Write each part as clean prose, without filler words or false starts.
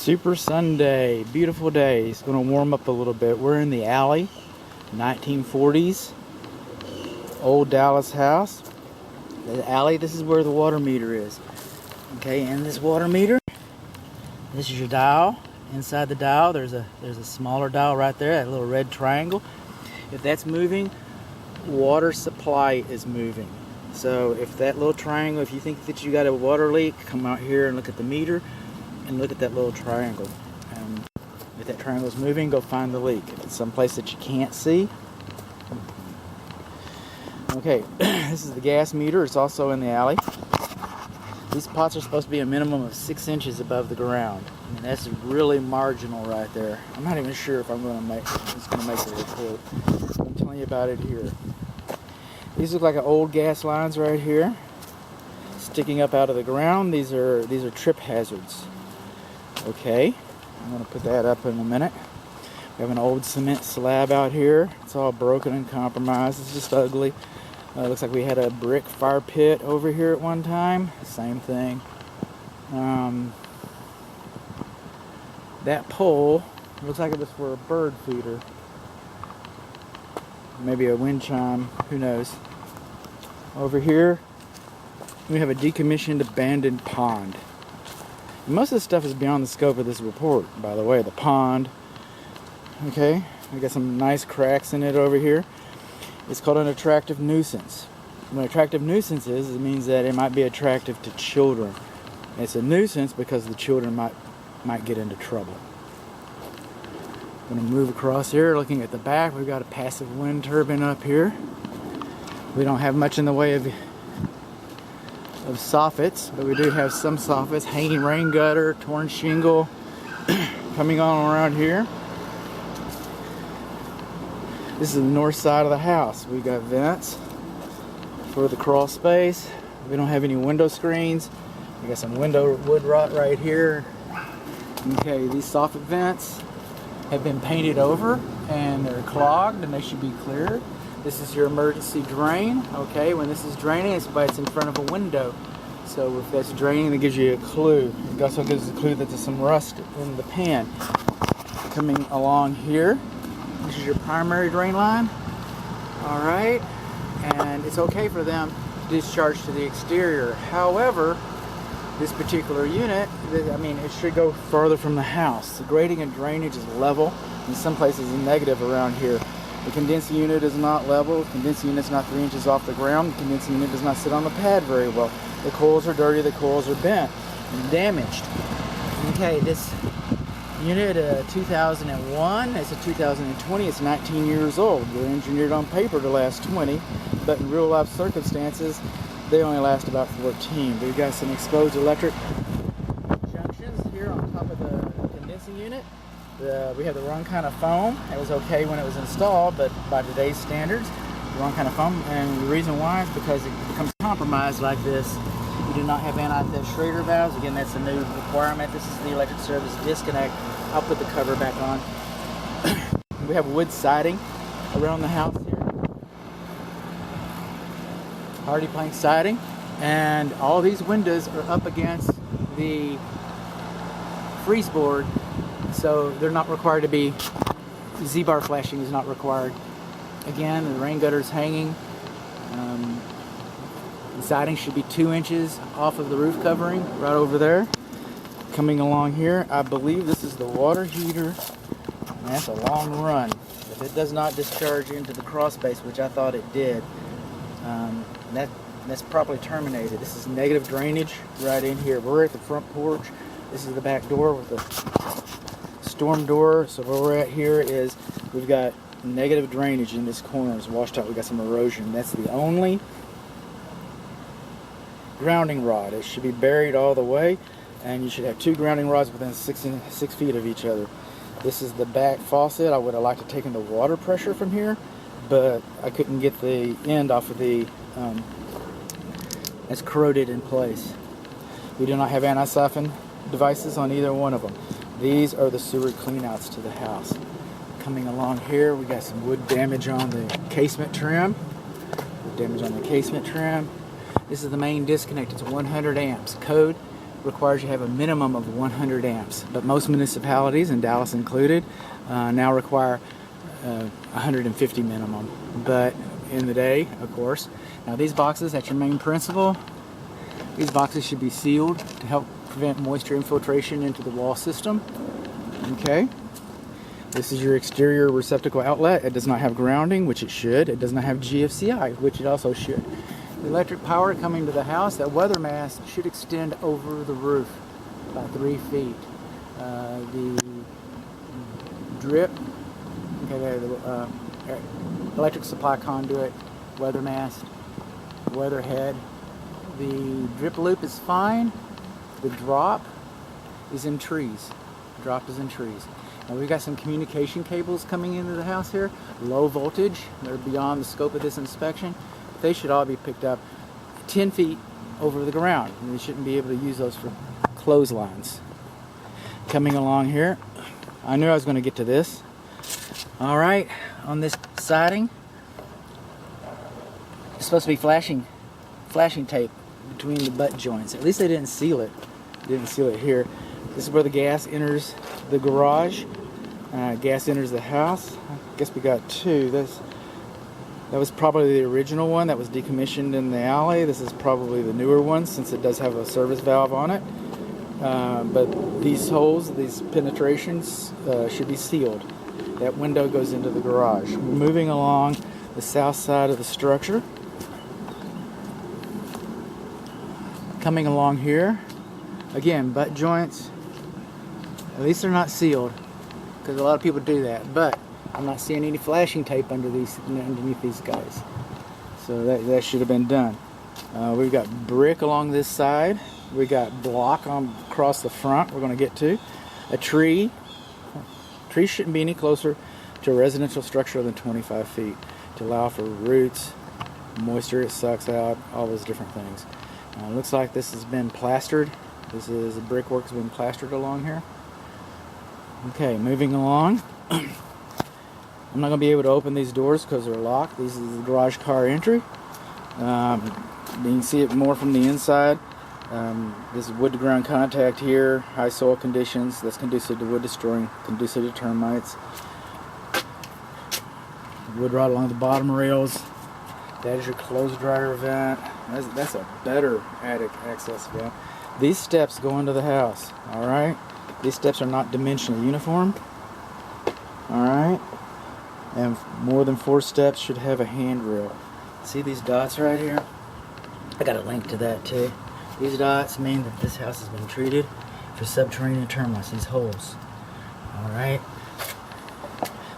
Super Sunday, beautiful day. It's going to warm up a little bit. We're in the alley, 1940s, old Dallas house. The alley, this is where the water meter is. Okay, and this water meter, this is your dial. Inside the dial, there's a smaller dial right there, that little red triangle. If that's moving, water supply is moving. So if that little triangle, if you think that you got a water leak, come out here and look at the meter and look at that little triangle. If that triangle is moving, go find the leak. If it's someplace that you can't see. Okay, this is the gas meter. It's also in the alley. These pots are supposed to be a minimum of 6 inches above the ground. And that's really marginal right there. I'm not even sure if it's going to make the report. I'm telling you about it here. These look like old gas lines right here, sticking up out of the ground. These are trip hazards. Okay, I'm going to put that up in a minute. We have an old cement slab out here. It's all broken and compromised. It's just ugly. Looks like we had a brick fire pit over here at one time. Same thing. That pole looks like it was for a bird feeder. Maybe a wind chime. Who knows? Over here, we have a decommissioned abandoned pond. And most of this stuff is beyond the scope of this report, by the way. The pond. Okay, we got some nice cracks in it over here. It's called an attractive nuisance. What an attractive nuisance is, it means that it might be attractive to children. It's a nuisance because the children might get into trouble. I'm going to move across here, looking at the back. We've got a passive wind turbine up here. We don't have much in the way of soffits, but we do have some soffits. Hanging rain gutter, torn shingle coming on around here. This is the north side of the house. We got vents for the crawl space. We don't have any window screens. We got some window wood rot right here. Okay, these soffit vents have been painted over and they're clogged and they should be cleared. This is your emergency drain. Okay, when this is draining, it's in front of a window. So if that's draining, that gives you a clue. It also gives a clue that there's some rust in the pan. Coming along here, this is your primary drain line. All right, and it's okay for them to discharge to the exterior. However, this particular unit, it should go further from the house. The grading and drainage is level. In some places, it's negative around here. The condensing unit is not level. The condensing unit is not 3 inches off the ground. The condensing unit does not sit on the pad very well. The coils are dirty. The coils are bent and damaged. Okay, this unit 2001. It's a 2020. It's 19 years old. They're engineered on paper to last 20, but in real life circumstances, they only last about 14. We've got some exposed electric junctions here on top of the condensing unit. We have the wrong kind of foam. It was okay when it was installed, but by today's standards, the wrong kind of foam. And the reason why is because it becomes compromised like this. You do not have anti-theft Schrader valves. Again, that's a new requirement. This is the electric service disconnect. I'll put the cover back on. We have wood siding around the house here. Hardy plank siding, and all these windows are up against the freeze board, so they're not required to be, Z-bar flashing is not required. Again, the rain gutter is hanging. The siding should be 2 inches off of the roof covering, right over there. Coming along here, I believe this is the water heater. And that's a long run. If it does not discharge into the crawl space, which I thought it did, that's properly terminated. This is negative drainage right in here. We're at the front porch. This is the back door with the storm door. So where we're at here is we've got negative drainage in this corner. It's washed out. We've got some erosion. That's the only grounding rod. It should be buried all the way, and you should have 2 grounding rods within 6 feet of each other. This is the back faucet. I would have liked to take in the water pressure from here, but I couldn't get the end off of the it's corroded in place. We do not have anti-siphon devices on either one of them. These are the sewer cleanouts to the house. Coming along here, we got some wood damage on the casement trim. Wood damage on the casement trim. This is the main disconnect. It's 100 amps. Code requires you have a minimum of 100 amps, but most municipalities, and Dallas included, now require 150 minimum. But in the day, of course. Now these boxes, that's your main principle. These boxes should be sealed to help prevent moisture infiltration into the wall system. Okay. This is your exterior receptacle outlet. It does not have grounding, which it should. It does not have GFCI, which it also should. The electric power coming to the house, that weather mast should extend over the roof about 3 feet. The drip, okay, the electric supply conduit, weather mast, weather head. The drip loop is fine. The drop is in trees. The drop is in trees. Now we've got some communication cables coming into the house here, low voltage. They're beyond the scope of this inspection. They should all be picked up 10 feet over the ground. And we shouldn't be able to use those for clotheslines. Coming along here, I knew I was going to get to this. All right, on this siding, it's supposed to be flashing tape between the butt joints. At least they didn't seal it. They didn't seal it here. This is where the gas enters the garage. Gas enters the house. I guess we got two. That was probably the original one that was decommissioned in the alley. This is probably the newer one since it does have a service valve on it. But these holes, these penetrations, should be sealed. That window goes into the garage. We're moving along the south side of the structure. Coming along here, again, butt joints. At least they're not sealed, because a lot of people do that. But I'm not seeing any flashing tape underneath these guys. So that should have been done. We've got brick along this side. We got block across the front we're going to get to. A tree. Trees shouldn't be any closer to a residential structure than 25 feet to allow for roots, moisture it sucks out, all those different things. Looks like this has been plastered. The brickwork has been plastered along here. Okay, moving along. I'm not going to be able to open these doors because they're locked. This is the garage car entry. You can see it more from the inside. This is wood to ground contact here, high soil conditions, that's conducive to wood destroying, conducive to termites. Wood rot along the bottom rails. That is your clothes dryer vent. That's a better attic access vent. These steps go into the house, alright? These steps are not dimensionally uniform, alright? And more than 4 steps should have a handrail. See these dots right here? I got a link to that too. These dots mean that this house has been treated for subterranean termites, these holes. Alright?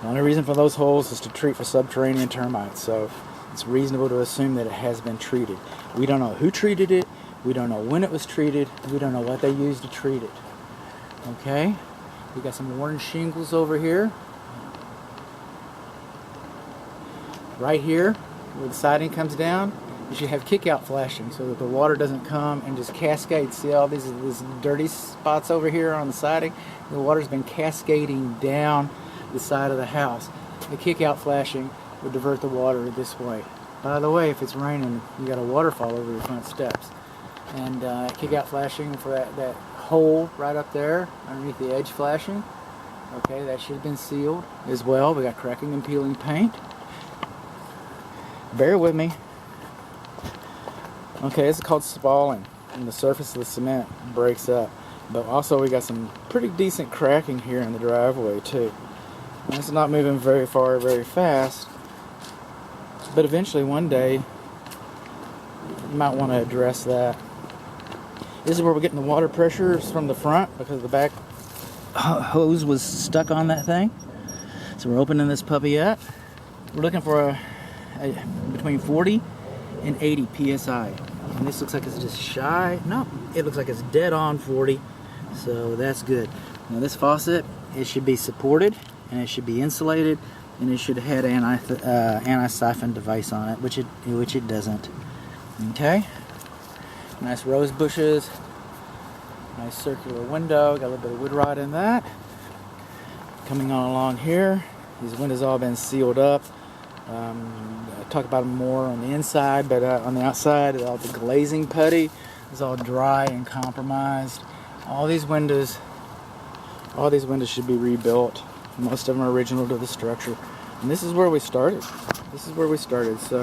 The only reason for those holes is to treat for subterranean termites, so it's reasonable to assume that it has been treated. We don't know who treated it, we don't know when it was treated, we don't know what they used to treat it. Okay? We got some orange shingles over here. Right here, where the siding comes down, you should have kick-out flashing so that the water doesn't come and just cascade. See all these dirty spots over here on the siding? The water's been cascading down the side of the house. The kick-out flashing would divert the water this way. By the way, if it's raining, you got a waterfall over your front steps. And kick-out flashing for that hole right up there underneath the edge flashing. Okay, that should have been sealed as well. We got cracking and peeling paint. Bear with me. Okay, this is called spalling, and the surface of the cement breaks up. But also we got some pretty decent cracking here in the driveway too. And it's not moving very far, very fast. But eventually one day, you might want to address that. This is where we're getting the water pressure from the front because the back hose was stuck on that thing. So we're opening this puppy up. We're looking for between 40 and 80 psi. And this looks like it's just shy. No, it looks like it's dead on 40. So that's good. Now this faucet, it should be supported and it should be insulated and it should have an anti-siphon device on it, which it doesn't. Okay. Nice rose bushes. Nice circular window. Got a little bit of wood rot in that. Coming on along here, these windows all been sealed up. I'll talk about them more on the inside, but on the outside, all the glazing putty, is all dry and compromised. All these windows should be rebuilt. Most of them are original to the structure. And this is where we started. So